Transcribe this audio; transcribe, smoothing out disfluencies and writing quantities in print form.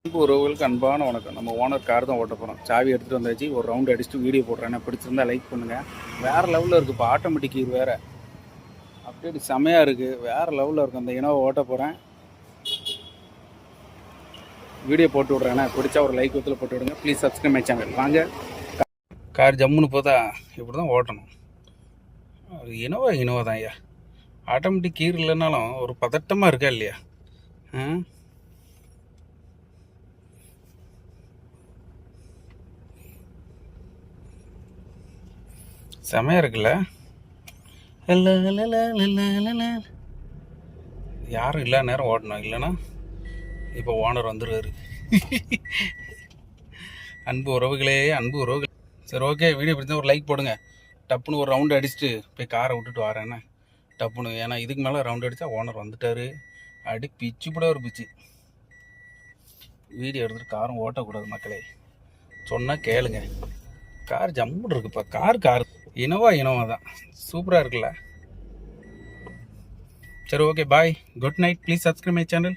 உறவுகளுக்கு அன்பான வணக்கம். நம்ம ஓனர் கார் தான் ஓட்ட போகிறோம். சாவி எடுத்துகிட்டு வந்தாச்சு. ஒரு ரவுண்டு அடிச்சுட்டு வீடியோ போடுறேன். பிடிச்சிருந்தா லைக் பண்ணுங்கள். வேறு லெவலில் இருக்குது. இப்போ ஆட்டோமேட்டிக் கீர் வேறு அப்படியே செமையாக இருக்குது. வேறு லெவலில் இருக்கும். அந்த இனோவை ஓட்ட போகிறேன். வீடியோ போட்டு விட்றேன். பிடிச்சா ஒரு லைக் ஒத்துல போட்டு விடுங்க. Please subscribe my channel. வாங்க. கார் ஜம்முன்னு போதா இப்படி தான் ஓட்டணும். இனோவா தான் ஐயா. ஆட்டோமேட்டிக் கீர் இல்லைனாலும் ஒரு பதட்டமாக இருக்கா இல்லையா? செமையாக இருக்குல்ல? யாரும் இல்லை நேரம் ஓடணும். இல்லைன்னா இப்போ ஓனர் வந்துடுவார். அன்பு உறவுகளே. சரி, ஓகே. வீடியோ பிடிச்சா ஒரு லைக் போடுங்க. டப்புன்னு ஒரு ரவுண்டு அடிச்சுட்டு போய் காரை விட்டுட்டு வரேன்னு டப்புன்னு. ஏன்னா இதுக்கு மேலே ரவுண்டு அடித்தா ஓனர் வந்துட்டார். அடி பிச்சு கூட ஒரு பிச்சு. வீடியோ எடுத்துகிட்டு காரும் ஓட்டக்கூடாது மக்களே. சொன்னால் கேளுங்க. கார் ஜம்முன்னு இருக்குப்பா. கார் இனோவா தான். சூப்பராக இருக்குல்ல? சரி, okay, bye, good night. Please subscribe my channel.